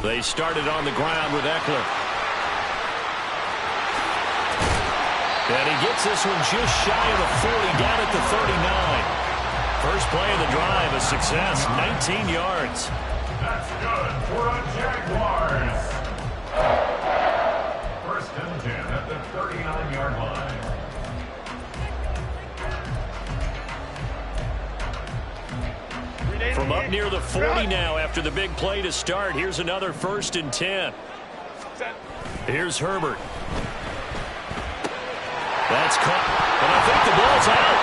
They started on the ground with Eckler. And he gets this one just shy of the 40, down at the 39. First play of the drive, a success, 19 yards. That's good for the Jaguars. First and 10 at the 39-yard line. From up near the 40 now after the big play to start. Here's another first and 10. Here's Herbert. That's caught. And I think the ball's out.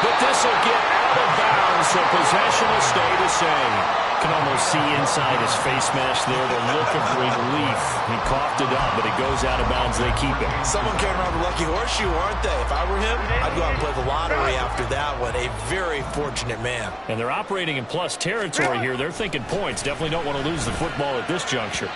But this will get out of bounds, so possession will stay the same. Can almost see inside his face mask there the look of relief. He coughed it up, but it goes out of bounds. They keep it. Someone came around the lucky horseshoe, aren't they? If I were him, I'd go out and play the lottery after that one. A very fortunate man. And they're operating in plus territory here. They're thinking points. Definitely don't want to lose the football at this juncture.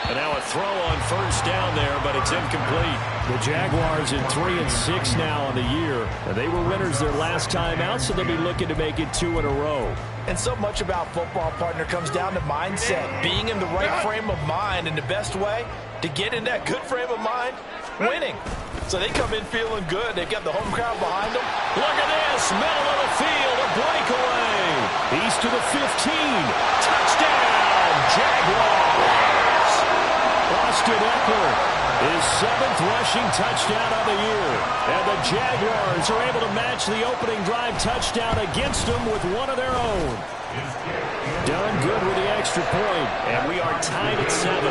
And now a throw on first down there, but it's incomplete. The Jaguars in 3-6 now on the year. And they were winners their last time out, so they'll be looking to make it 2 in a row. And so much about football, partner, comes down to mindset. Being in the right frame of mind, and the best way to get in that good frame of mind, winning. So they come in feeling good. They've got the home crowd behind them. Look at this, middle of the field, a breakaway. He's to the 15. Touchdown, Jaguars. Austin Eckler, his 7th rushing touchdown of the year. And the Jaguars are able to match the opening drive touchdown against them with one of their own. Done good with the extra point, and we are tied at 7.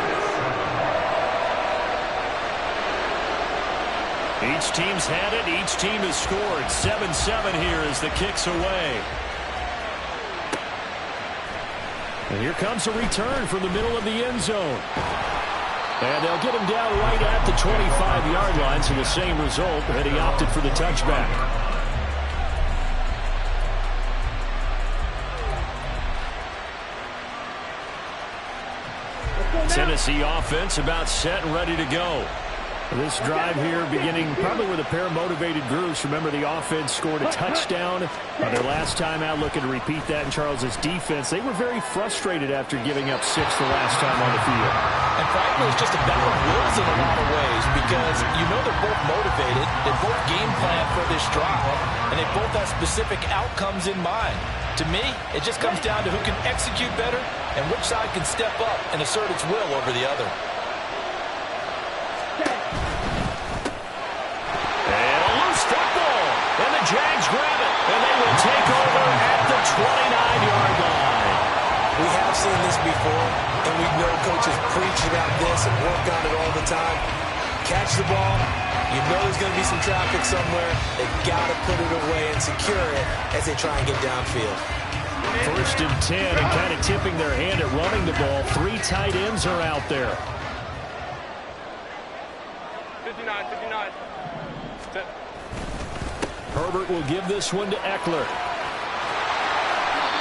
Each team's had it. Each team has scored. 7-7 here as the kick's away. And here comes a return from the middle of the end zone. And they'll get him down right at the 25-yard line, so the same result, and he opted for the touchback. Tennessee offense about set and ready to go. This drive here beginning probably with a pair of motivated groups. Remember, the offense scored a touchdown their last time out, looking to repeat that in Charles's defense. They were very frustrated after giving up 6 the last time on the field. And frankly, it's just a battle of wills in a lot of ways because you know they're both motivated. They both game plan for this drive, and they both have specific outcomes in mind. To me, it just comes down to who can execute better and which side can step up and assert its will over the other. Jags grab it, and they will take over at the 29-yard line. We have seen this before, and we know coaches preach about this and work on it all the time. Catch the ball. You know there's going to be some traffic somewhere. They've got to put it away and secure it as they try and get downfield. First and 10, and kind of tipping their hand at running the ball. 3 tight ends are out there. 59. Herbert will give this one to Eckler.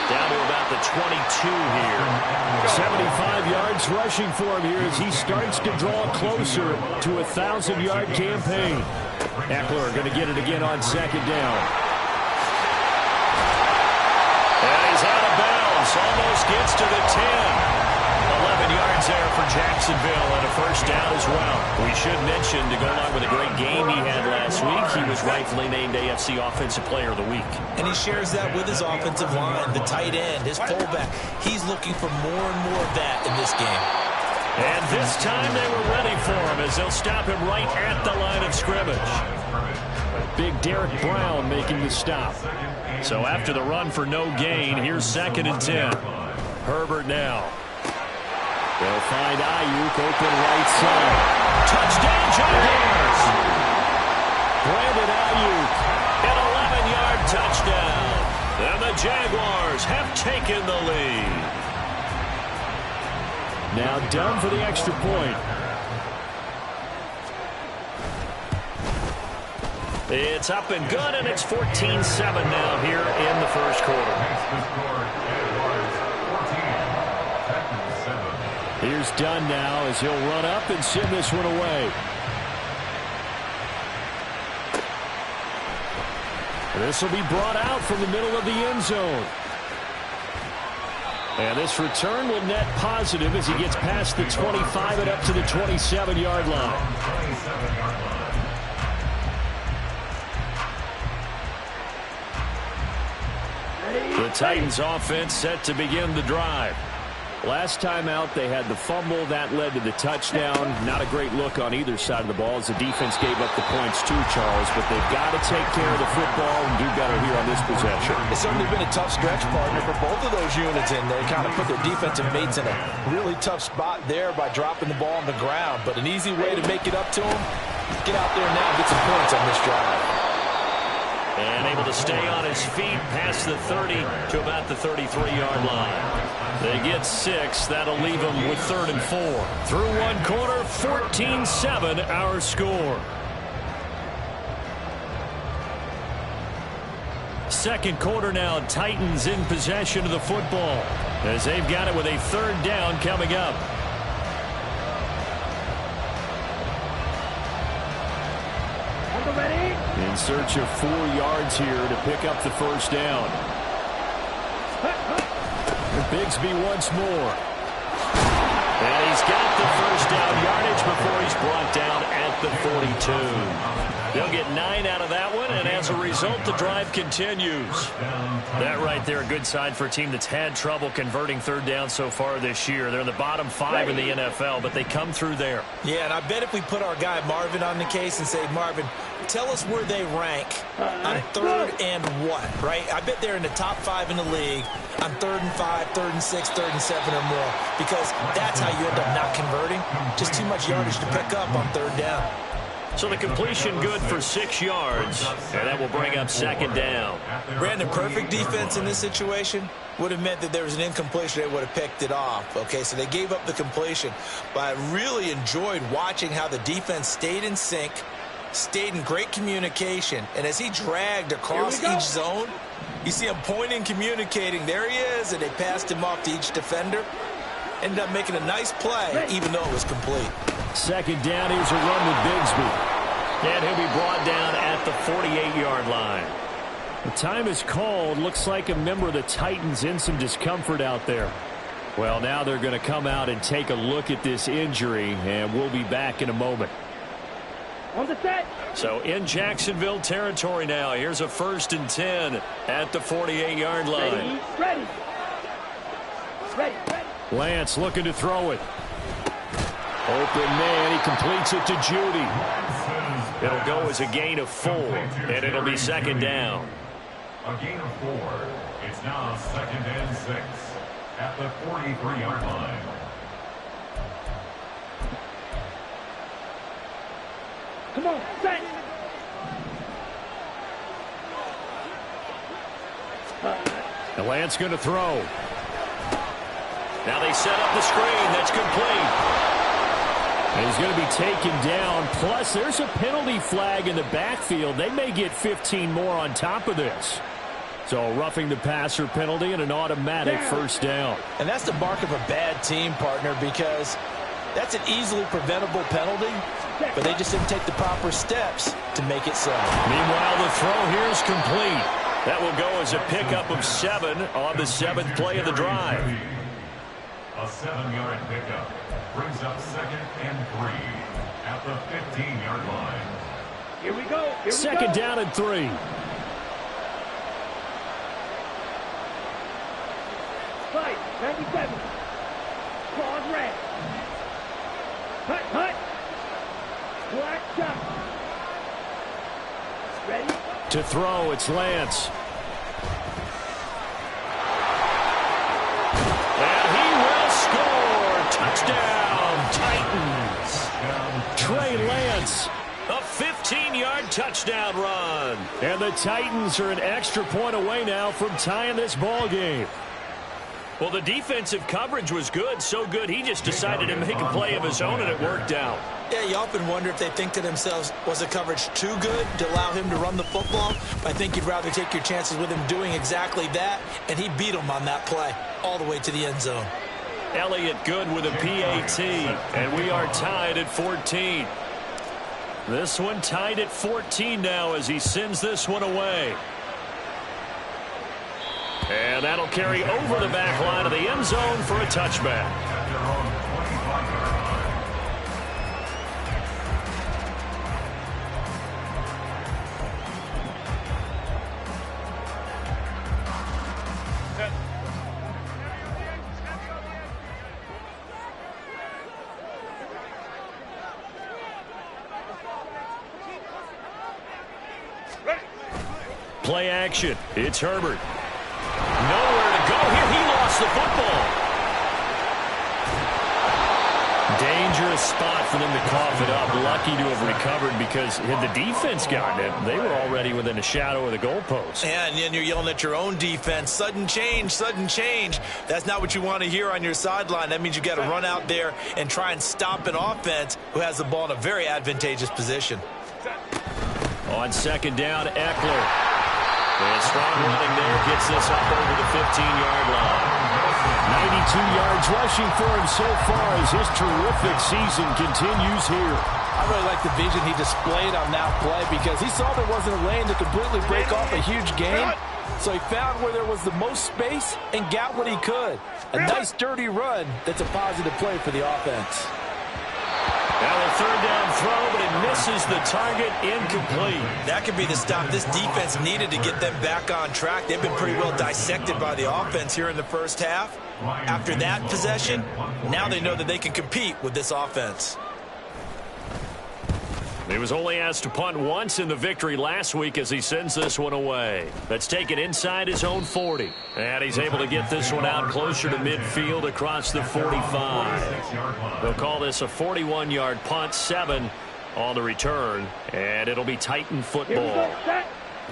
Down to about the 22 here. 75 yards rushing for him here as he starts to draw closer to a 1,000-yard campaign. Eckler going to get it again on second down. And he's out of bounds. Almost gets to the 10. 11 yards there for Jacksonville and a first down as well. We should mention, to go along with a great game he had last week, he was rightfully named AFC Offensive Player of the Week. And he shares that with his offensive line, the tight end, his fullback. He's looking for more and more of that in this game. And this time they were ready for him as they'll stop him right at the line of scrimmage. Big Derek Brown making the stop. So after the run for no gain, here's 2nd and 10. Herbert now. They'll find Ayuk open right side. Touchdown, Jaguars! Brandon Ayuk, an 11-yard touchdown. And the Jaguars have taken the lead. Now done for the extra point. It's up and good, and it's 14-7 now here in the first quarter. Here's Dunn now as he'll run up and send this one away. This will be brought out from the middle of the end zone. And this return will net positive as he gets past the 25 and up to the 27-yard line. The Titans offense set to begin the drive. Last time out, they had the fumble. That led to the touchdown. Not a great look on either side of the ball as the defense gave up the points too, Charles. But they've got to take care of the football and do better here on this possession. It's certainly been a tough stretch, partner, for both of those units in there. Kind of put their defensive mates in a really tough spot there by dropping the ball on the ground. But an easy way to make it up to them, get out there now and get some points on this drive. And able to stay on his feet past the 30 to about the 33-yard line. They get 6. That'll leave them with 3rd and 4. Through one quarter, 14-7 our score. Second quarter now, Titans in possession of the football as they've got it with a 3rd down coming up. In search of 4 yards here to pick up the first down. Bigsby once more. And he's got the first down yardage before he's brought down at the 42. They'll get 9 out of that one, and as a result, the drive continues. That right there, a good sign for a team that's had trouble converting 3rd down so far this year. They're in the bottom 5 in the NFL, but they come through there. Yeah, and I bet if we put our guy Marvin on the case and say, Marvin, tell us where they rank on 3rd and what, right? I bet they're in the top 5 in the league on 3rd and 5, 3rd and 6, 3rd and 7 or more, because that's how you end up not converting. Just too much yardage to pick up on 3rd down. So the completion good for 6 yards, and that will bring up 2nd down. Brandon, perfect defense in this situation would have meant that there was an incompletion. They would have picked it off. Okay, so they gave up the completion. But I really enjoyed watching how the defense stayed in sync, stayed in great communication, and as he dragged across each zone, you see him pointing, communicating. There he is, and they passed him off to each defender. Ended up making a nice play, even though it was complete. 2nd down, here's a run with Bigsby. And he'll be brought down at the 48-yard line. The time is called. Looks like a member of the Titans in some discomfort out there. Well, now they're going to come out and take a look at this injury, and we'll be back in a moment. On the set. So in Jacksonville territory now. Here's a 1st and 10 at the 48-yard line. Ready. Lance looking to throw it. Open man, he completes it to Judy. It'll go as a gain of 4, and it'll be 2nd down. A gain of 4. It's now 2nd and 6 at the 43-yard line. Come on, set. And Lance going to throw. Now they set up the screen. That's complete. And he's going to be taken down. Plus, there's a penalty flag in the backfield. They may get 15 more on top of this. So roughing the passer penalty and an automatic first down. And that's the mark of a bad team, partner, because that's an easily preventable penalty, but they just didn't take the proper steps to make it so. Meanwhile, the throw here is complete. That will go as a pickup of 7 on the 7th play of the drive. A 7-yard pickup brings up 2nd and 3 at the 15-yard line. Here we go. 2nd down and 3. Fight, 97. Claws red. Hut. Black shot. Ready? To throw, it's Lance. And he will score. Touchdown, Titans. Trey Lance. A 15-yard touchdown run. And the Titans are an extra point away now from tying this ball game. Well, the defensive coverage was good, so good he just decided to make a play of his own, and it worked out. Yeah, you often wonder if they think to themselves, was the coverage too good to allow him to run the football? I think you'd rather take your chances with him doing exactly that, and he beat him on that play all the way to the end zone. Elliott good with a PAT, and we are tied at 14. This one tied at 14 now as he sends this one away. And that'll carry over the back line of the end zone for a touchback. Play action. It's Herbert. Nowhere to go here. He lost the football. Dangerous spot for them to cough it up. Lucky to have recovered because had the defense gotten it, they were already within a shadow of the goalpost. Yeah, and then you're yelling at your own defense. Sudden change, sudden change. That's not what you want to hear on your sideline. That means you got to run out there and try and stop an offense who has the ball in a very advantageous position. On second down, Eckler. And strong running there gets this up over the 15-yard line. 92 yards rushing for him so far as his terrific season continues here. I really like the vision he displayed on that play because he saw there wasn't a lane to completely break off a huge gain. So he found where there was the most space and got what he could. A nice, dirty run that's a positive play for the offense. Now a third down throw, but it misses the target, incomplete. That could be the stop this defense needed to get them back on track. They've been pretty well dissected by the offense here in the first half. After that possession, now they know that they can compete with this offense. He was only asked to punt once in the victory last week as he sends this one away. Let's take it inside his own 40. And he's able to get this one out closer to midfield across the 45. They'll call this a 41-yard punt, 7 on the return. And it'll be Titan football.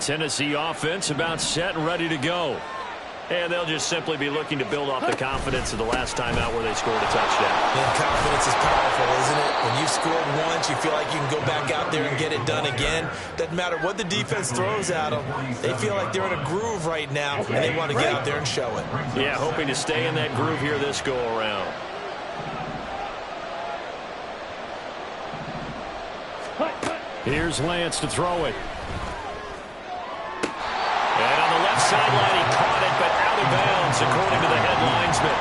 Tennessee offense about set and ready to go. And they'll just simply be looking to build off the confidence of the last time out where they scored a touchdown. And confidence is powerful, isn't it? When you've scored once, you feel like you can go back out there and get it done again. Doesn't matter what the defense throws at them. They feel like they're in a groove right now, and they want to get out there and show it. Yeah, hoping to stay in that groove here this go-around. Here's Lance to throw it. And on the left sideline, he caught it, but out of bounds, according to the head linesman.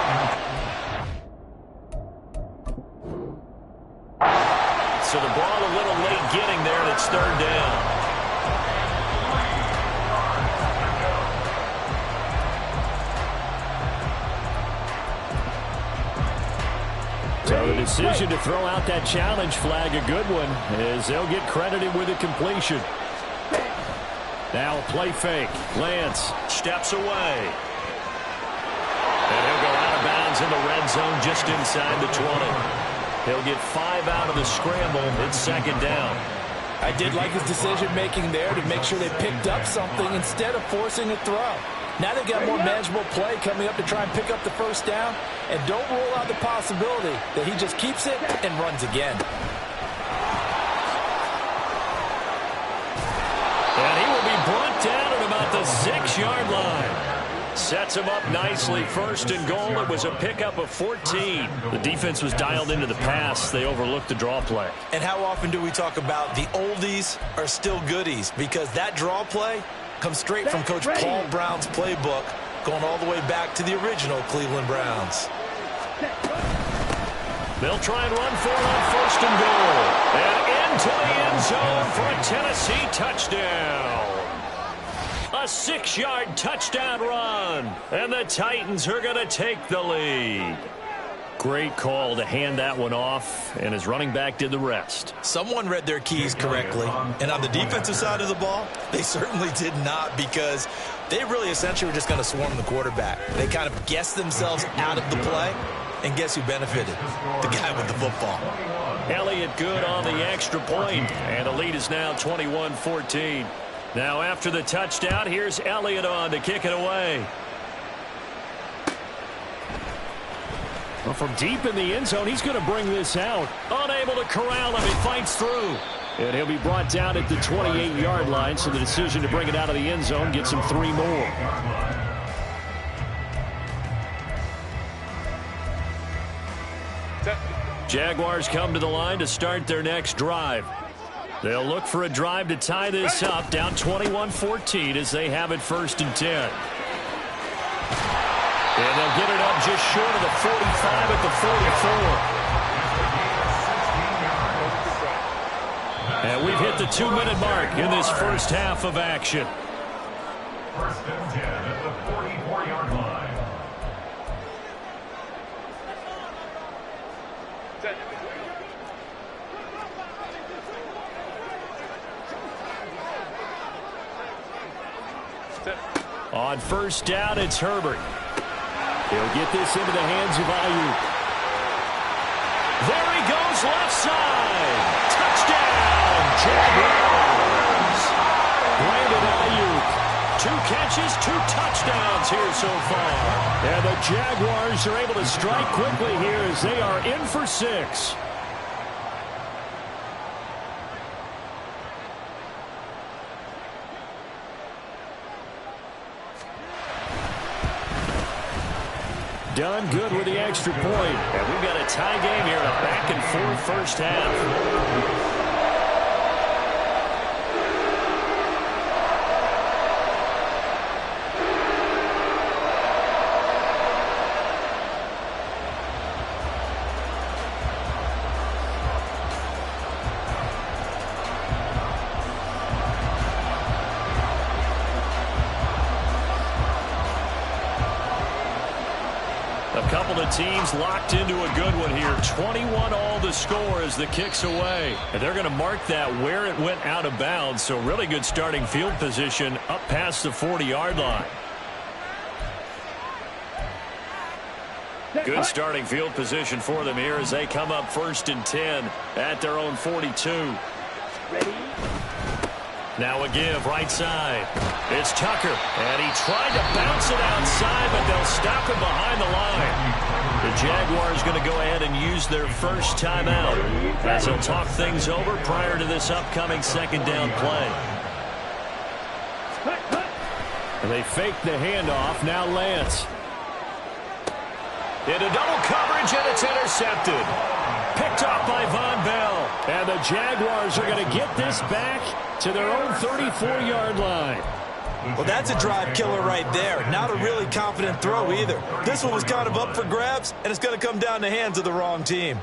So the ball a little late getting there, and it's third down. So the decision to throw out that challenge flag, a good one, as they'll get credited with a completion. Now a play fake. Lance steps away. And he'll go out of bounds in the red zone just inside the 20. He'll get 5 out of the scramble. It's second down. I did like his decision-making there to make sure they picked up something instead of forcing a throw. Now they've got more manageable play coming up to try and pick up the first down. And don't rule out the possibility that he just keeps it and runs again. And he will be brought down at about the 6-yard line. Sets him up nicely. First and goal. It was a pickup of 14. The defense was dialed into the pass. They overlooked the draw play. And how often do we talk about the oldies are still goodies? Because that draw play comes straight from Coach Paul Brown's playbook, going all the way back to the original Cleveland Browns. They'll try and run for it on first and goal. And into the end zone for a Tennessee touchdown. A 6-yard touchdown run. And the Titans are going to take the lead. Great call to hand that one off, and his running back did the rest. Someone read their keys correctly, and on the defensive side of the ball, they certainly did not, because they really essentially were just going to swarm the quarterback. They kind of guessed themselves out of the play, and guess who benefited? The guy with the football. Elliott good on the extra point, and the lead is now 21-14. Now after the touchdown, here's Elliott on to kick it away. Well, from deep in the end zone, he's going to bring this out. Unable to corral him. He fights through. And he'll be brought down at the 28-yard line, so the decision to bring it out of the end zone gets him 3 more. Jaguars come to the line to start their next drive. They'll look for a drive to tie this up, down 21-14 as they have it 1st and 10. And they'll get it up just short of the 45 at the 44. And we've hit the 2-minute mark in this first half of action. First and 10 at the 44-yard line. On first down, it's Herbert. He'll get this into the hands of Ayuk. There he goes, left side. Touchdown, Jaguars. Brandon Ayuk. 2 catches, 2 touchdowns here so far. And the Jaguars are able to strike quickly here as they are in for 6. Done good with the extra point. And we've got a tie game here in a back-and-forth first half. Teams locked into a good one here. 21 all the score as the kick's away. And they're going to mark that where it went out of bounds. So really good starting field position up past the 40-yard line. Good starting field position for them here as they come up first and 10 at their own 42. Ready? Now a give right side. It's Tucker. And he tried to bounce it outside, but they'll stop him behind the line. The Jaguars going to go ahead and use their first timeout as they'll talk things over prior to this upcoming second down play. And they fake the handoff. Now Lance. Into double coverage, and it's intercepted. Picked off by Von Bell. And the Jaguars are going to get this back to their own 34-yard line. Well, that's a drive killer right there. Not a really confident throw either. This one was kind of up for grabs, and it's going to come down in the hands of the wrong team.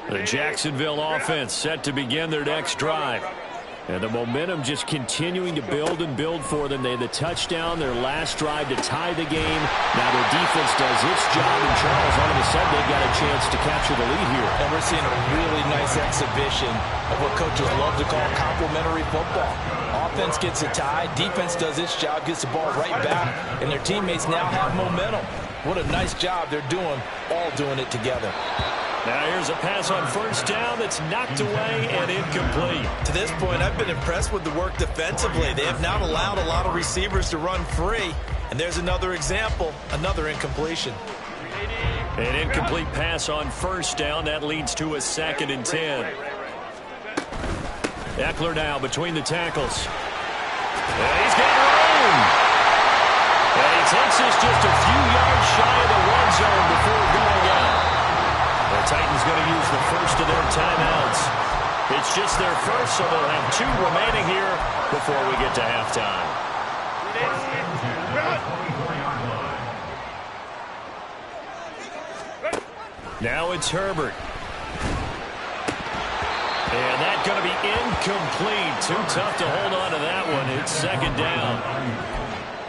The Jacksonville offense set to begin their next drive. And the momentum just continuing to build and build for them. They had the touchdown, their last drive to tie the game. Now their defense does its job, and Charles, all of a sudden, they've got a chance to capture the lead here. And we're seeing a really nice exhibition of what coaches love to call complementary football. Offense gets a tie, defense does its job, gets the ball right back, and their teammates now have momentum. What a nice job they're doing, all doing it together. Now here's a pass on first down that's knocked away and incomplete. To this point, I've been impressed with the work defensively. They have not allowed a lot of receivers to run free. And there's another example, another incompletion. An incomplete pass on first down. That leads to a second and 10. Eckler now between the tackles. And he's got room. And he takes this just a few yards shy of the red zone before going out. The Titans going to use the first of their timeouts. It's just their first, so they'll have 2 remaining here before we get to halftime. Now it's Herbert. And that's going to be incomplete. Too tough to hold on to that one. It's second down.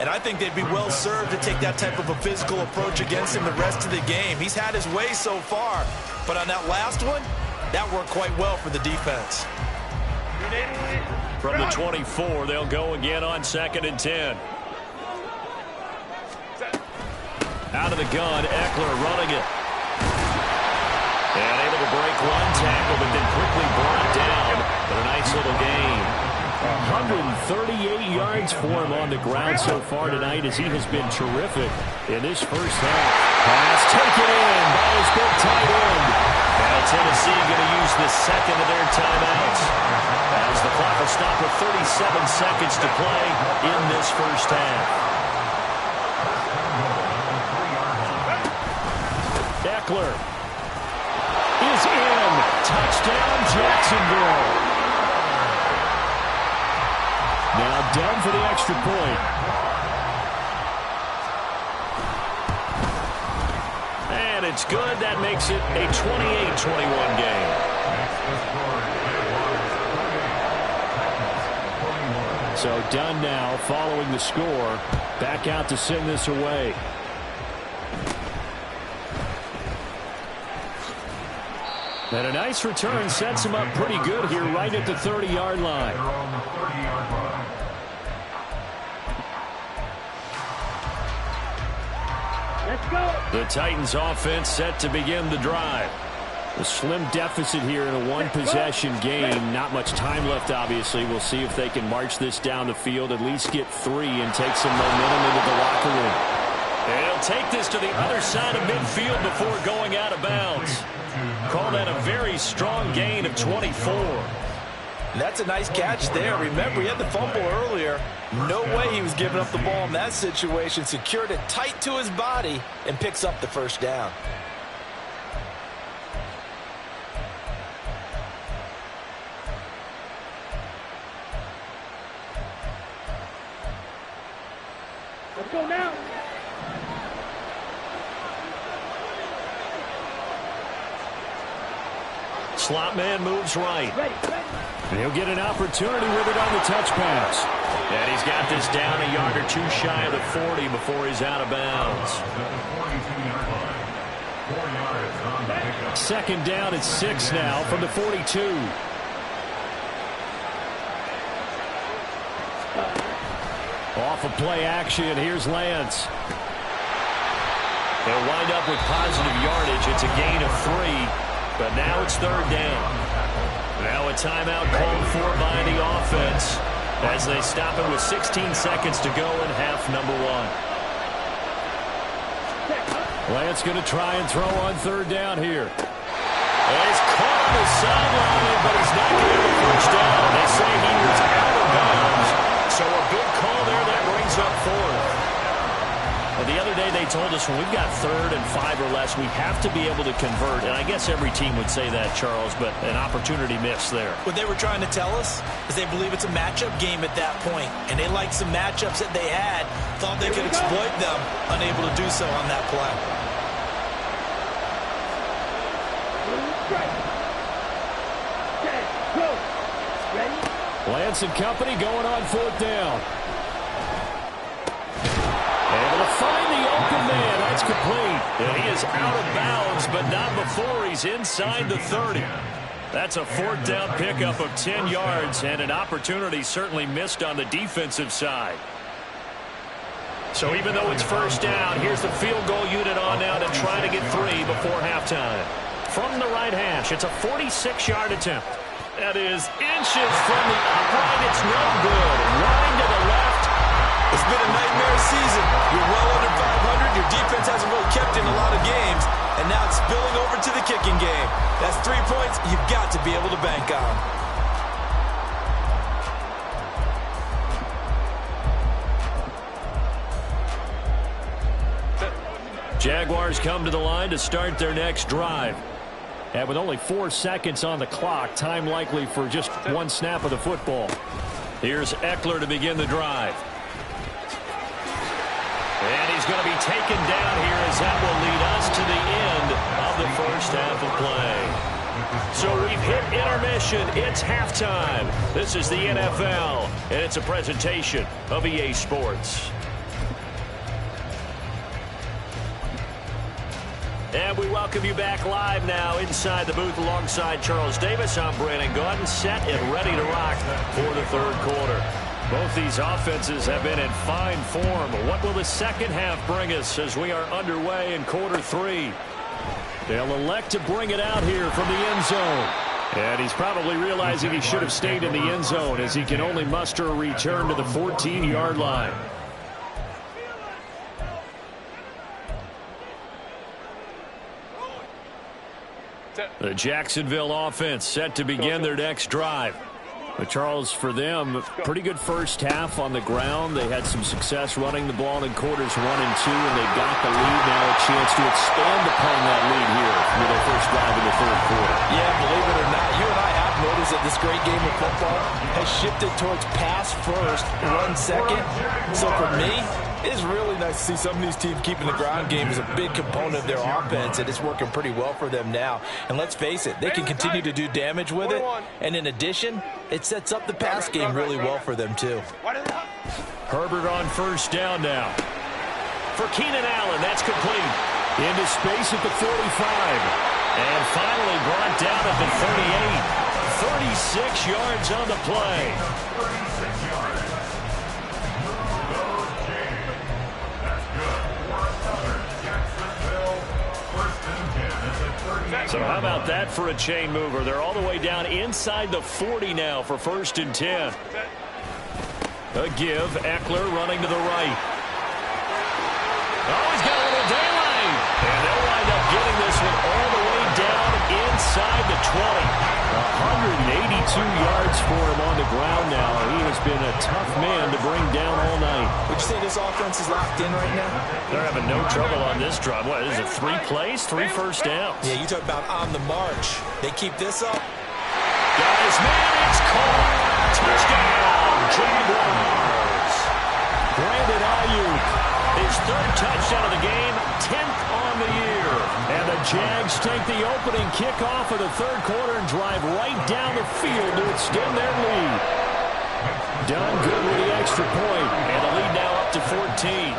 And I think they'd be well served to take that type of a physical approach against him the rest of the game. He's had his way so far, but on that last one, that worked quite well for the defense. From the 24, they'll go again on second and 10. Out of the gun, Eckler running it. And able to break one tackle, but then quickly brought down. But a nice little gain. 138 yards for him on the ground so far tonight as he has been terrific in this first half. Pass taken in by his big tight end. Now Tennessee going to use the second of their timeouts as the clock will stop with 37 seconds to play in this first half. Eckler is in. Touchdown, Jacksonville. Now done for the extra point. And it's good. That makes it a 28-21 game. So done now following the score. Back out to send this away. And a nice return sets him up pretty good here right at the 30-yard line. Let's go. The Titans offense set to begin the drive. A slim deficit here in a one-possession game. Not much time left, obviously. We'll see if they can march this down the field, at least get 3 and take some momentum into the locker room. And he'll take this to the other side of midfield before going out of bounds. Call that a very strong gain of 24. That's a nice catch there. Remember, he had the fumble earlier. No way he was giving up the ball in that situation. Secured it tight to his body and picks up the first down. Let's go now. Slot man moves right. Ready. And he'll get an opportunity with it on the touch pass. And he's got this down a yard or two shy of the 40 before he's out of bounds. Second down at 6 now from the 42. Off of play action, here's Lance. They'll wind up with positive yardage. It's a gain of 3, but now it's third down. Now a timeout called for by the offense as they stop it with 16 seconds to go in half number 1. Lance going to try and throw on third down here. And he's caught on the sideline, but he's not going to get the first down. They say he was out of bounds. So a big call there that brings up 4th. Well, the other day they told us when we've got 3rd and 5 or less, we have to be able to convert. And I guess every team would say that, Charles, but an opportunity missed there. What they were trying to tell us is they believe it's a matchup game at that point, and they liked some matchups that they had, thought they could exploit them, unable to do so on that play. Lance and company going on 4th down. Able to find the open man. That's complete. And he is out of bounds, but not before he's inside the 30. That's a 4th down pickup of 10 yards and an opportunity certainly missed on the defensive side. So even though it's first down, here's the field goal unit on now to try to get 3 before halftime. From the right hash, it's a 46-yard attempt. That is inches from the upright. It's no good. Line to the left. It's been a nightmare season. You're well under 500. Your defense hasn't really kept in a lot of games. And now it's spilling over to the kicking game. That's 3 points you've got to be able to bank on. Jaguars come to the line to start their next drive. And with only 4 seconds on the clock, time likely for just 1 snap of the football. Here's Eckler to begin the drive. And he's going to be taken down here as that will lead us to the end of the first half of play. So we've hit intermission. It's halftime. This is the NFL, and it's a presentation of EA Sports. And we welcome you back live now inside the booth alongside Charles Davis. I'm Brandon Gaudin, set and ready to rock for the third quarter. Both these offenses have been in fine form. What will the second half bring us as we are underway in quarter 3? They'll elect to bring it out here from the end zone. And he's probably realizing he should have stayed in the end zone as he can only muster a return to the 14-yard line. The Jacksonville offense set to begin their next drive. But Charles, for them, pretty good first half on the ground. They had some success running the ball in quarters 1 and 2, and they got the lead. Now a chance to expand upon that lead here with their first drive in the third quarter. Yeah, believe it or not, you and I have noticed that the this great game of football has shifted towards pass first, run second. So for me, it's really nice to see some of these teams keeping the ground game as a big component of their offense, and it's working pretty well for them now. And let's face it, they can continue to do damage with it. And in addition, it sets up the pass game really well for them too. Herbert on first down now. For Keenan Allen, that's complete. Into space at the 45. And finally brought down at the 38. 36 yards on the play. So how about that for a chain mover? They're all the way down inside the 40 now for 1st and 10. A give. Eckler running to the right. Oh, he's got a little daylight. And they'll wind up getting this one all the way down inside the 20. 182 yards for him on the ground now. He has been a tough man to bring down all night. Would you say this offense is locked in right now? They're having no trouble on this drive. What, is it 3 plays, 3 first downs? Yeah, you talk about on the march. They keep this up. Guys, man, it's caught. Touchdown, Jaguars. Brandon Ayuk, his 3rd touchdown of the game, 10th on the year. And the Jags take the opening kickoff of the 3rd quarter and drive right down the field to extend their lead. Done good with the extra point, and the lead now up to 14.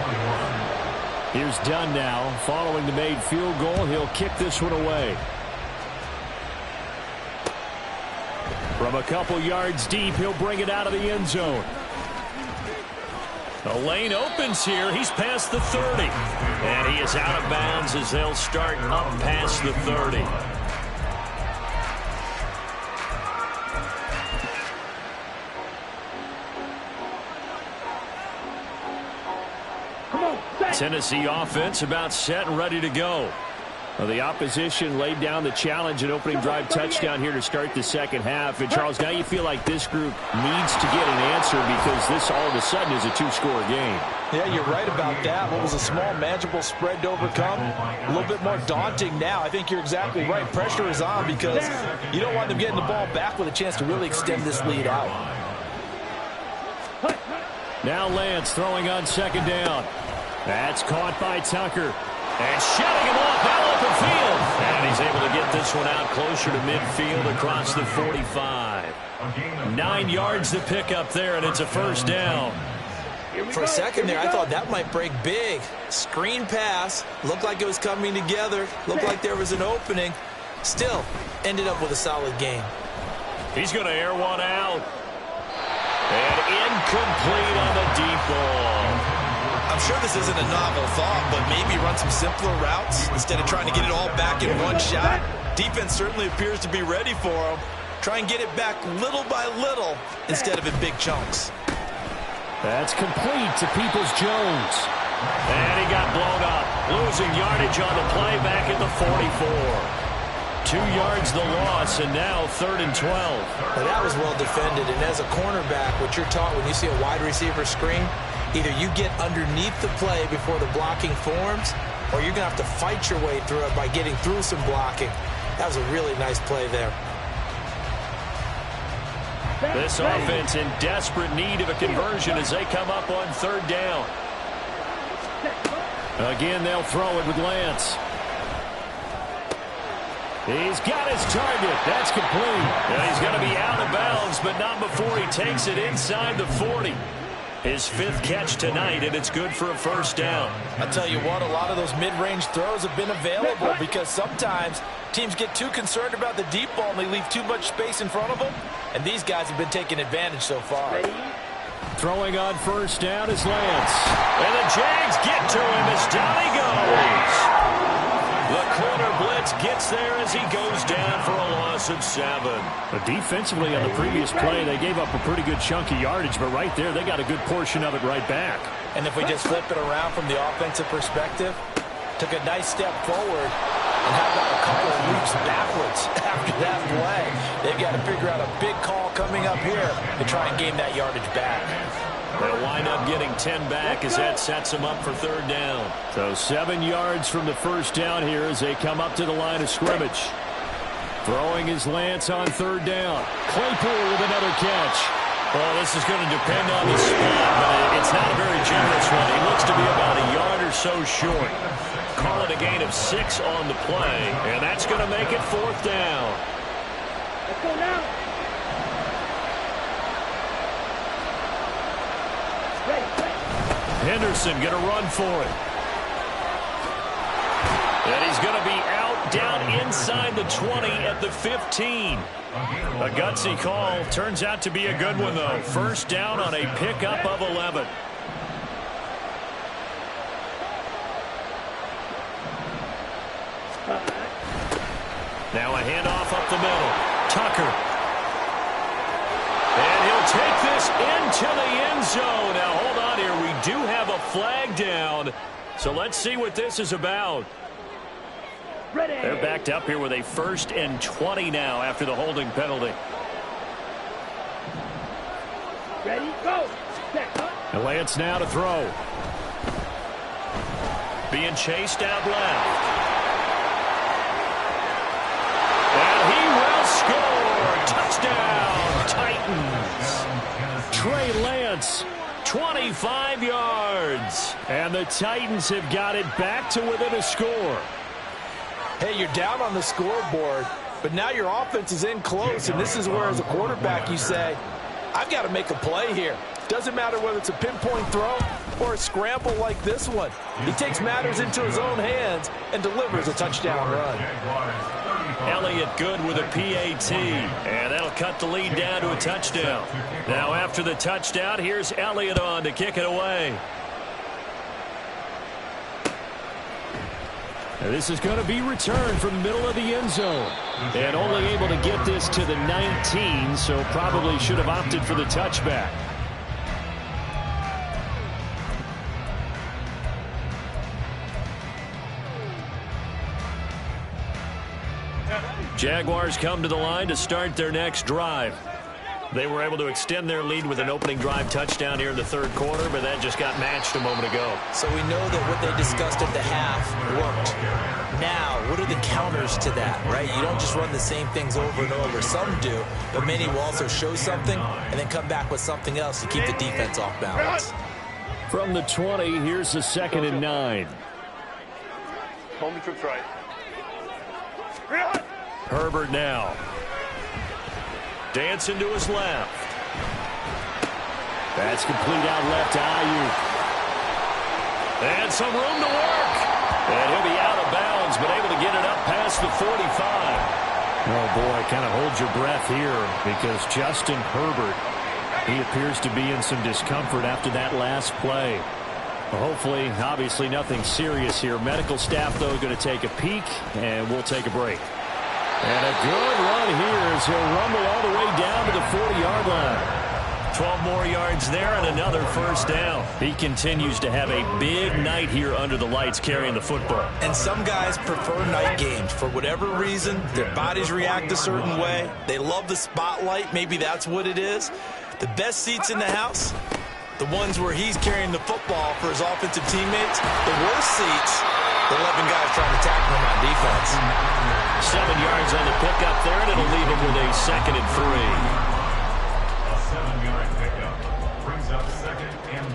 Here's Dunn now, following the made field goal. He'll kick this one away. From a couple yards deep, he'll bring it out of the end zone. The lane opens here. He's past the 30. And he is out of bounds as they'll start up past the 30. Tennessee offense about set and ready to go. Well, the opposition laid down the challenge, an opening drive touchdown here to start the 2nd half. And, Charles, now you feel like this group needs to get an answer because this all of a sudden is a 2-score game. Yeah, you're right about that. What was a small, manageable spread to overcome, a little bit more daunting now. I think you're exactly right. Pressure is on because you don't want them getting the ball back with a chance to really extend this lead out. Now Lance throwing on 2nd down. That's caught by Tucker. And shutting him off out open field. And he's able to get this one out closer to midfield across the 45. 9 yards to pick up there, and it's a 1st down. For a second there, I thought that might break big. Screen pass. Looked like it was coming together. Looked like there was an opening. Still, ended up with a solid game. He's going to air one out. And incomplete on the deep ball. I'm sure this isn't a novel thought, but maybe run some simpler routes instead of trying to get it all back in one shot. Defense certainly appears to be ready for him. Try and get it back little by little instead of in big chunks. That's complete to Peoples-Jones. And he got blown up. Losing yardage on the play back at the 44. 2 yards the loss, and now 3rd and 12. Well, that was well defended, and as a cornerback, what you're taught when you see a wide receiver screen, either you get underneath the play before the blocking forms, or you're going to have to fight your way through it by getting through some blocking. That was a really nice play there. This offense in desperate need of a conversion as they come up on 3rd down. Again, they'll throw it with Lance. He's got his target. That's complete. And he's going to be out of bounds, but not before he takes it inside the 40. His 5th catch tonight, and it's good for a 1st down. I'll tell you what, a lot of those mid-range throws have been available because sometimes teams get too concerned about the deep ball and they leave too much space in front of them, and these guys have been taking advantage so far. Throwing on 1st down is Lance. And the Jags get to him as down he goes. The corner blitz gets there as he goes down for a loss of 7. But defensively on the previous play, they gave up a pretty good chunk of yardage, but right there, they got a good portion of it right back. And if we just flip it around from the offensive perspective, took a nice step forward and how about a couple of leaps backwards after that play. They've got to figure out a big call coming up here to try and gain that yardage back. They'll wind up getting 10 back as that sets them up for 3rd down. So 7 yards from the 1st down here as they come up to the line of scrimmage. Throwing his Lance on third down. Claypool with another catch. Well, this is going to depend on the spot, but it's not a very generous one. He looks to be about a yard or so short. Call it a gain of 6 on the play, and that's going to make it 4th down. Let's go now. Henderson going to run for it. And he's going to be out down inside the 20 at the 15. A gutsy call. Turns out to be a good one, though. First down on a pickup of 11. Now a handoff up the middle. Tucker. And he'll take this into the end zone. Now, hold on here. We do have a flag down. So let's see what this is about. Ready. They're backed up here with a 1st and 20 now after the holding penalty. Ready, go. And Lance now to throw. Being chased out left. And he will score. Touchdown, Titans. Trey Lance, 25 yards. And the Titans have got it back to within a score. Hey, you're down on the scoreboard, but now your offense is in close, and this is where, as a quarterback, you say, I've got to make a play here. Doesn't matter whether it's a pinpoint throw or a scramble like this one. He takes matters into his own hands and delivers a touchdown run. Elliott good with a PAT, and that'll cut the lead down to a touchdown. Now after the touchdown, here's Elliott on to kick it away. And this is going to be returned from the middle of the end zone. And only able to get this to the 19, so probably should have opted for the touchback. Jaguars come to the line to start their next drive. They were able to extend their lead with an opening drive touchdown here in the 3rd quarter, but that just got matched a moment ago. So we know that what they discussed at the half worked. Now, what are the counters to that, right? You don't just run the same things over and over. Some do, but many will also show something and then come back with something else to keep the defense off balance. From the 20, here's the 2nd and 9. Home trips right. Herbert now. Dancing to his left. That's complete out left to Ayuk. And some room to work. And he'll be out of bounds, but able to get it up past the 45. Oh, boy, kind of hold your breath here because Justin Herbert, he appears to be in some discomfort after that last play. Well, hopefully, obviously, nothing serious here. Medical staff, though, going to take a peek, and we'll take a break. And a good run here as he'll rumble all the way down to the 40-yard line. 12 more yards there and another first down. He continues to have a big night here under the lights carrying the football. And some guys prefer night games. For whatever reason, their bodies react a certain way. They love the spotlight. Maybe that's what it is. The best seats in the house, the ones where he's carrying the football for his offensive teammates. The worst seats, the 11 guys trying to tackle him on defense. 7 yards on the pickup there, and it'll leave him with a 2nd and 3. A 7-yard pickup brings up 2nd and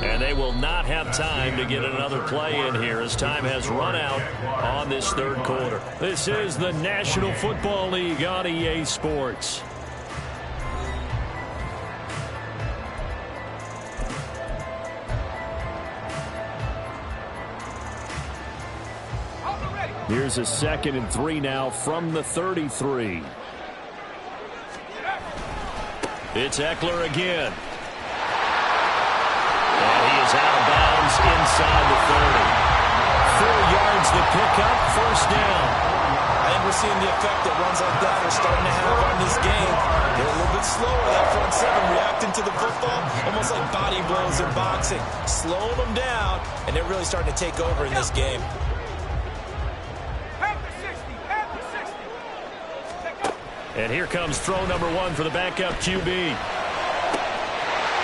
3. And they will not have time to get another play in here as time has run out on this 3rd quarter. This is the National Football League on EA Sports. Here's a 2nd and 3 now from the 33. It's Eckler again. And he is out of bounds inside the 30. 4 yards the pickup, first down. I think we're seeing the effect that runs like that are starting to have on this game. They're a little bit slower, that front 7, reacting to the football, almost like body blows in boxing. Slowing them down, and they're really starting to take over in this game. And here comes throw number 1 for the backup QB.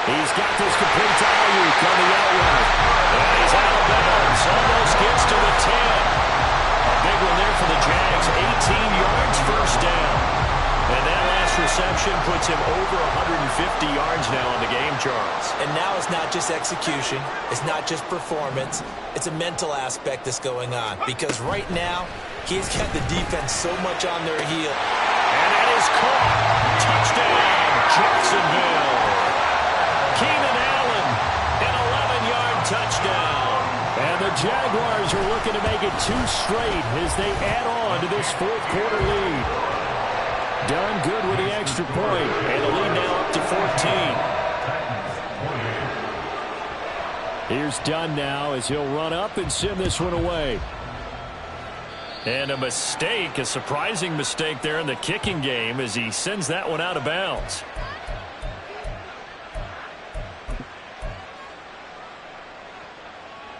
He's got this complete to Ayuk on the outright. And he's out of bounds. Almost gets to the 10. A big one there for the Jags. 18 yards, first down. And that last reception puts him over 150 yards now in the game, Charles. And now it's not just execution. It's not just performance. It's a mental aspect that's going on. Because right now, he's got the defense so much on their heel. And that is caught. Touchdown, Jacksonville. Keenan Allen, an 11-yard touchdown. And the Jaguars are looking to make it 2 straight as they add on to this fourth quarter lead. Done good with the extra point, and the lead now up to 14. Here's Dunn now as he'll run up and send this one away. And a mistake, a surprising mistake there in the kicking game as he sends that one out of bounds.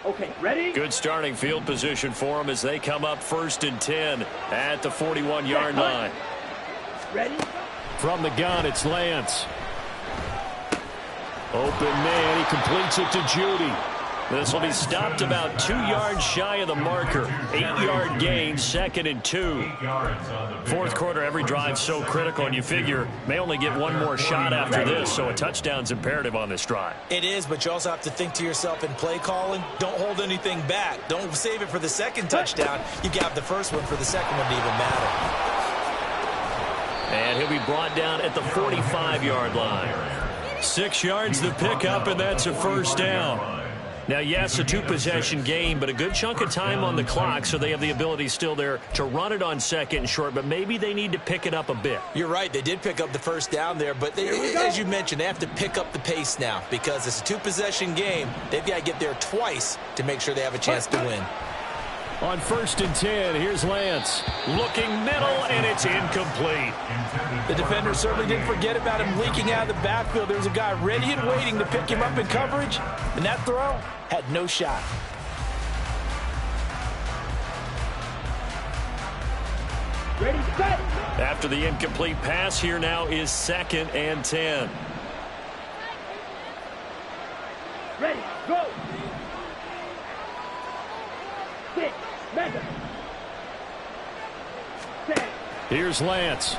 Okay, ready? Good starting field position for them as they come up 1st and 10 at the 41-yard line. Ready? From the gun, it's Lance. Open man, he completes it to Judy. This will be stopped about 2 yards shy of the marker. 8-yard gain, 2nd and 2. Fourth quarter, every drive so critical, and you figure may only get one more shot after this, so a touchdown's imperative on this drive. It is, but you also have to think to yourself in play calling, don't hold anything back. Don't save it for the second touchdown. You got the first one for the second one to even matter. And he'll be brought down at the 45-yard line. 6 yards the pickup, and that's a first down. Now, yes, a 2-possession game, but a good chunk of time on the clock, so they have the ability still there to run it on 2nd and short, but maybe they need to pick it up a bit. You're right. They did pick up the first down there, but as you mentioned, they have to pick up the pace now because it's a 2-possession game. They've got to get there twice to make sure they have a chance to win. On 1st and 10, here's Lance. Looking middle, and it's incomplete. The defender certainly didn't forget about him leaking out of the backfield. There's a guy ready and waiting to pick him up in coverage, and that throw had no shot. Ready, set. After the incomplete pass, here now is 2nd and 10. Ready, go. 6, mega. 10. Here's Lance.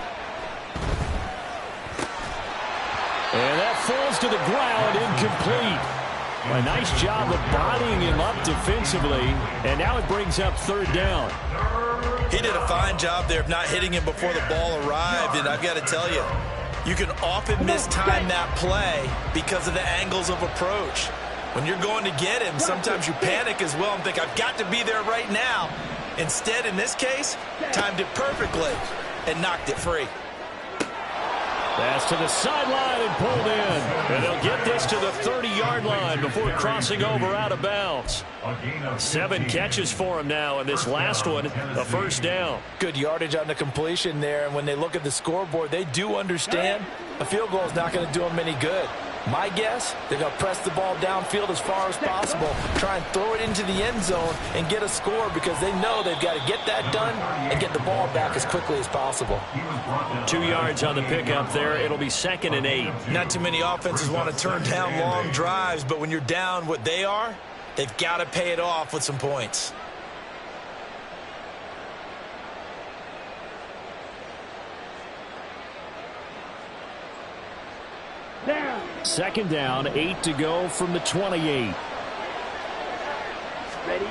And that falls to the ground, incomplete. A nice job of bodying him up defensively, and now it brings up 3rd down. He did a fine job there of not hitting him before the ball arrived, and I've got to tell you, you can often mistime that play because of the angles of approach. When you're going to get him, sometimes you panic as well and think, I've got to be there right now. Instead, in this case, timed it perfectly and knocked it free. Pass to the sideline and pulled in. And they'll get this to the 30-yard line before crossing over out of bounds. 7 catches for him now, and this last one, a first down. Good yardage on the completion there, and when they look at the scoreboard, they do understand a field goal is not going to do them any good. My guess, they're going to press the ball downfield as far as possible, try and throw it into the end zone and get a score because they know they've got to get that done and get the ball back as quickly as possible. 2 yards on the pickup there. It'll be 2nd and 8. Not too many offenses want to turn down long drives, but when you're down what they are, they've got to pay it off with some points. Down. 2nd down, 8 to go from the 28. Ready.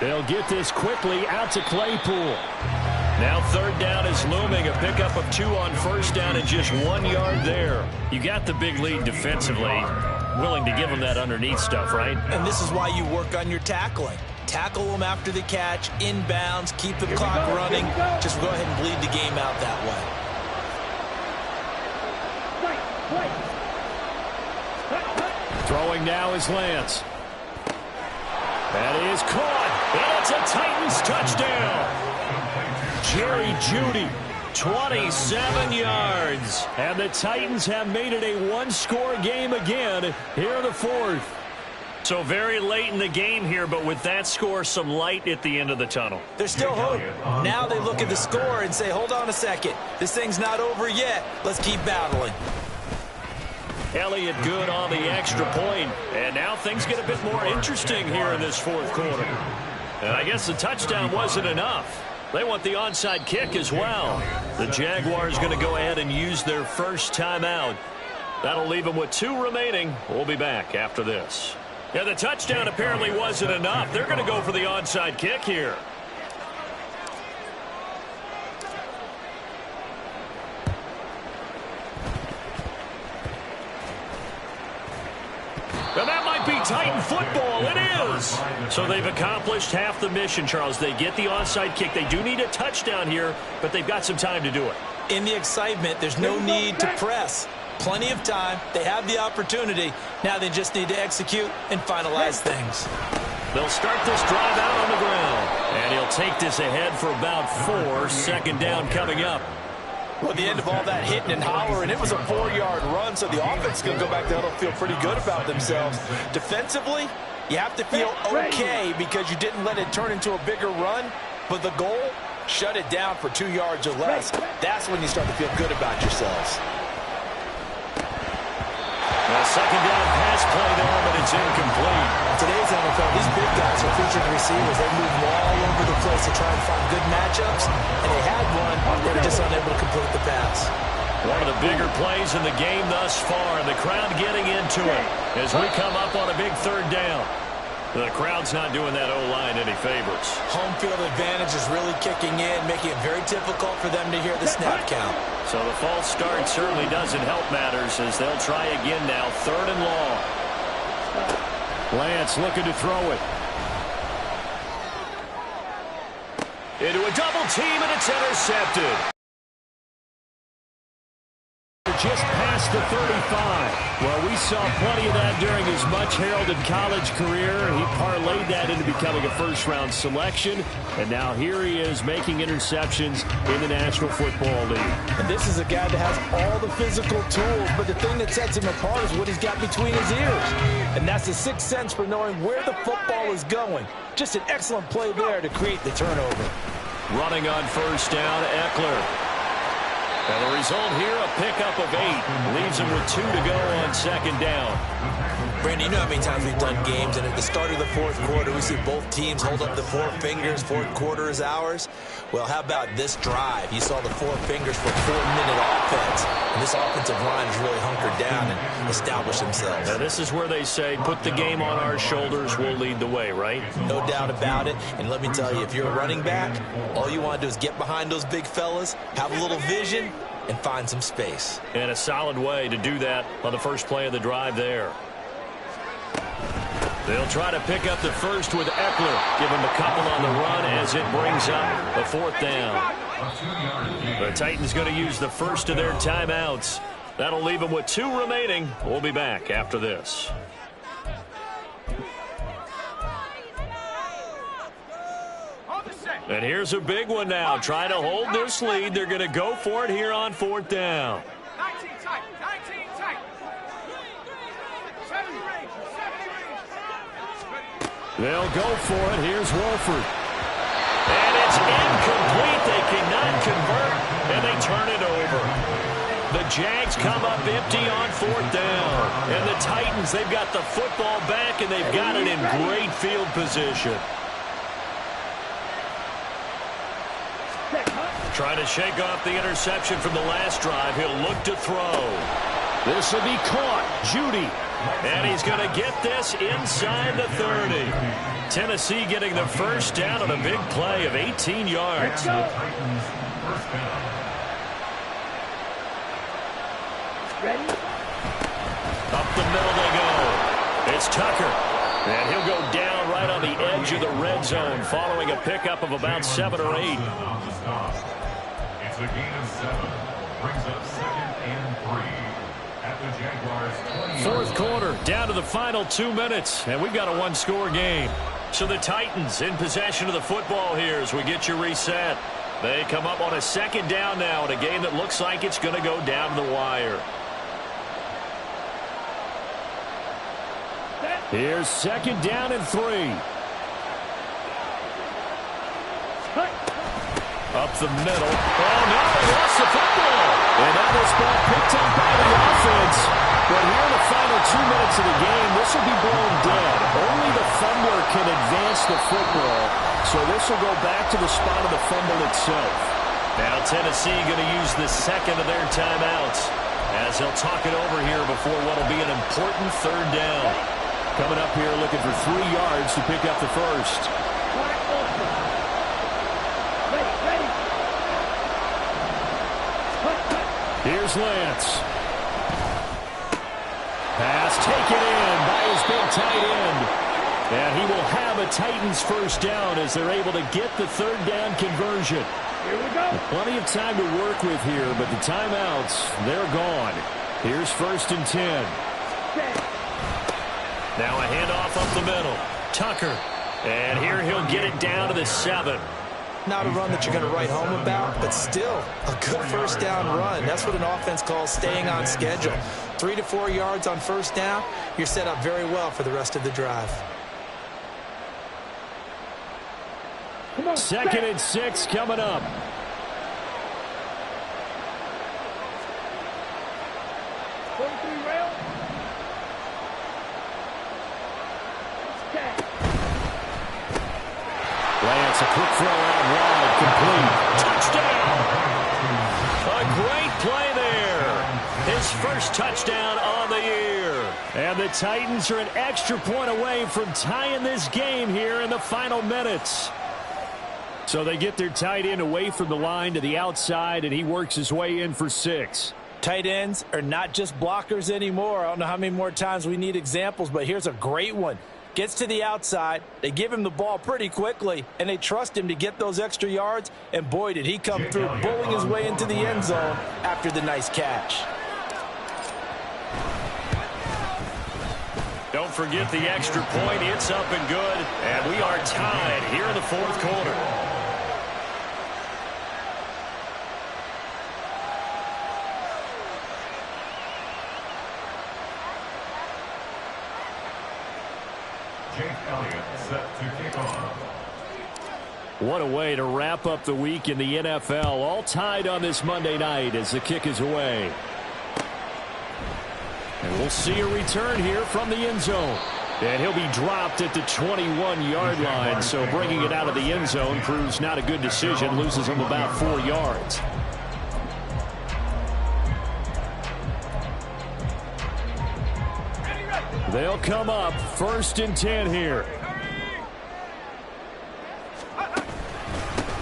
They'll get this quickly out to Claypool. Now 3rd down is looming. A pickup of 2 on 1st down and just 1 yard there. You got the big lead defensively. Willing to give them that underneath stuff, right? And this is why you work on your tackling. Tackle them after the catch, inbounds, keep the clock running. Just go ahead and bleed the game out that way. Throwing now is Lance. That is caught. And it's a Titans touchdown. Jerry Jeudy, 27 yards. And the Titans have made it a 1-score game again here in the 4th. So very late in the game here, but with that score, some light at the end of the tunnel. There's still hope. Now they look at the score and say, hold on a second. This thing's not over yet. Let's keep battling. Elliott good on the extra point. And now things get a bit more interesting here in this fourth quarter. And I guess the touchdown wasn't enough. They want the onside kick as well. The Jaguars going to go ahead and use their first timeout. That'll leave them with 2 remaining. We'll be back after this. Yeah, the touchdown apparently wasn't enough. They're going to go for the onside kick here. And that might be Titan football. It is. So they've accomplished half the mission, Charles. They get the onside kick. They do need a touchdown here, but they've got some time to do it. In the excitement, there's no need to press. Plenty of time. They have the opportunity. Now they just need to execute and finalize things. They'll start this drive out on the ground. And he'll take this ahead for about 4. Second down coming up. Well, the end of all that hitting and hollering, it was a 4-yard run, so the offense is going to go back there and feel pretty good about themselves. Defensively, you have to feel okay because you didn't let it turn into a bigger run, but the goal, shut it down for 2 yards or less. That's when you start to feel good about yourselves. A second down pass play there, but it's incomplete. Today's NFL, these big guys are featured receivers. They move all over the place to try and find good matchups, and they had one. They were just unable to complete the pass. One of the bigger plays in the game thus far, and the crowd getting into it as we come up on a big third down. The crowd's not doing that O-line any favors. Home field advantage is really kicking in, making it very difficult for them to hear the snap count. So the false start certainly doesn't help matters as they'll try again now, 3rd and long. Lance looking to throw it. Into a double team, and it's intercepted. Just past the 35. Well, we saw plenty of that during his much-heralded college career. He parlayed that into becoming a first-round selection, and now here he is making interceptions in the National Football League. And this is a guy that has all the physical tools, but the thing that sets him apart is what he's got between his ears. And that's the sixth sense for knowing where the football is going. Just an excellent play there to create the turnover. Running on first down, Eckler. And the result here, a pickup of 8. Leaves him with 2 to go on second down. Brandon, you know how many times we've done games, and at the start of the fourth quarter, we see both teams hold up the 4 fingers, fourth quarter is ours. Well, how about this drive? You saw the 4 fingers for 4-minute offense, and this offensive line has really hunkered down and established themselves. Now, this is where they say, put the game on our shoulders, we'll lead the way, right? No doubt about it, and let me tell you, if you're a running back, all you want to do is get behind those big fellas, have a little vision, and find some space. And a solid way to do that on the first play of the drive there. They'll try to pick up the first with Eckler. Give him a couple on the run as it brings up a 4th down. The Titans going to use the first of their timeouts. That'll leave them with 2 remaining. We'll be back after this. And here's a big one now. Trying to hold this lead. They're going to go for it here on 4th down. 19 tight. 19 tight. 7 range. 7 range. They'll go for it. Here's Wolford. And it's incomplete. They cannot convert, and they turn it over. The Jags come up empty on 4th down. And the Titans, they've got the football back, and they've got it in great field position. Trying to shake off the interception from the last drive. He'll look to throw. This will be caught. Judy. And he's going to get this inside the 30. Tennessee getting the first down on a big play of 18 yards. Ready? Up the middle they go. It's Tucker. And he'll go down right on the edge of the red zone following a pickup of about 7 or 8. It's a gain of 7. Brings up 2nd and 3 at the Jaguars 20. Fourth quarter, down to the final 2 minutes, and we've got a 1-score game. So the Titans in possession of the football here as we get you reset. They come up on a 2nd down now in a game that looks like it's going to go down the wire. Here's 2nd down and 3. Up the middle. Oh, no, they lost the football. And that was ball picked up by the offense. But here in the final 2 minutes of the game, this will be blown dead. Only the fumbler can advance the football, so this will go back to the spot of the fumble itself. Now Tennessee going to use the second of their timeouts as they'll talk it over here before what will be an important third down. Coming up here looking for 3 yards to pick up the first. Here's Lance. Pass taken in by his big tight end. And he will have a Titans first down as they're able to get the third down conversion. Here we go. Plenty of time to work with here, but the timeouts, they're gone. Here's 1st and 10. Now a handoff up the middle. Tucker. And here he'll get it down to the 7. Not a run that you're going to write home about, but still a good first down run. That's what an offense calls staying on schedule. 3 to 4 yards on first down, you're set up very well for the rest of the drive. 2nd and 6 coming up. Lance, a quick throw out wide, complete. Touchdown! A great play there. His first touchdown on the year. And the Titans are an extra point away from tying this game here in the final minutes. So they get their tight end away from the line to the outside, and he works his way in for 6. Tight ends are not just blockers anymore. I don't know how many more times we need examples, but here's a great one. Gets to the outside, they give him the ball pretty quickly, and they trust him to get those extra yards, and boy, did he come through, bowling his way into the end zone after the nice catch. Don't forget the extra point. It's up and good, and we are tied here in the 4th quarter. Jake Elliott set to kick off. What a way to wrap up the week in the NFL. All tied on this Monday night as the kick is away. And we'll see a return here from the end zone. And he'll be dropped at the 21-yard line. So bringing it out of the end zone proves not a good decision. Loses him about 4 yards. They'll come up 1st and 10 here.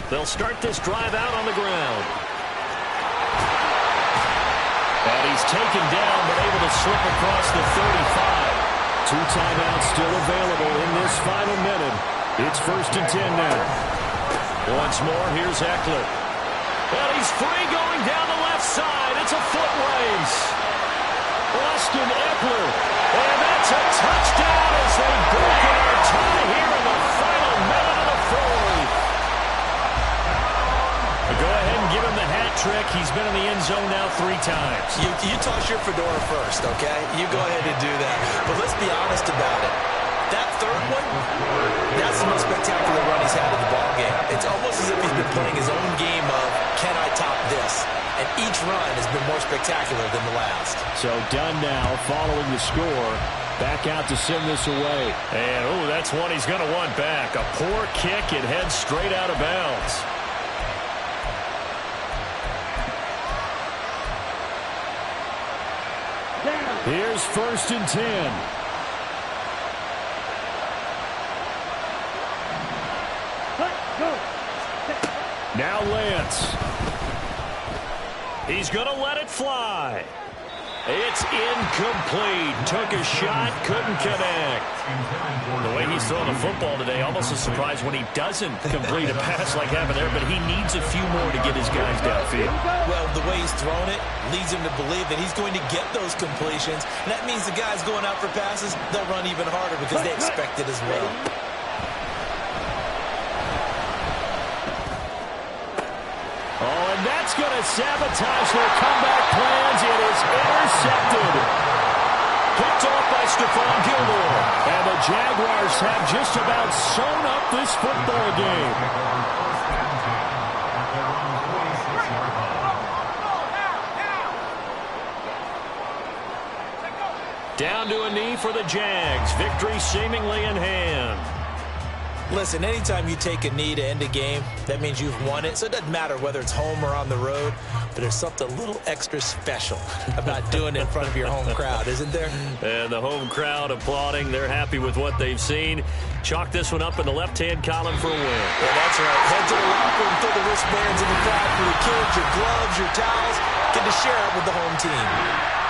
They'll start this drive out on the ground. And he's taken down but able to slip across the 35. 2 timeouts still available in this final minute. It's 1st and 10 now. Once more, here's Eckler. Well, he's free going down the left side. It's a foot race. Austin Eckler. And that's a touchdown as they break our tie here in the final minute of the 4th. Go ahead and give him the hat trick. He's been in the end zone now 3 times. You toss your fedora first, okay? You go ahead and do that. But let's be honest about it. That third one, that's the most spectacular run he's had in the ballgame. It's almost as if he's been playing his own game of, can I top this? And each run has been more spectacular than the last. So done now following the score. Back out to send this away. And, oh, that's one he's going to want back. A poor kick. It heads straight out of bounds. Here's 1st and 10. Now Lance. He's going to let it fly. It's incomplete. Took a shot, couldn't connect. The way he's throwing the football today, almost a surprise when he doesn't complete a pass like happened there, but he needs a few more to get his guys downfield. Well, the way he's thrown it leads him to believe that he's going to get those completions. And that means the guys going out for passes, they'll run even harder because they expect it as well. Oh, and that's going to sabotage their comeback plans. It is intercepted. Picked off by Stephon Gilmore. And the Jaguars have just about sewn up this football game. down to a knee for the Jags. Victory seemingly in hand. Listen, anytime you take a knee to end a game, that means you've won it. So it doesn't matter whether it's home or on the road, but there's something a little extra special about doing it in front of your home crowd, isn't there? And the home crowd applauding. They're happy with what they've seen. Chalk this one up in the left-hand column for a win. Yeah, that's right. Head to the locker room, throw the wristbands in the crowd for your kids, your gloves, your towels. Get to share it with the home team.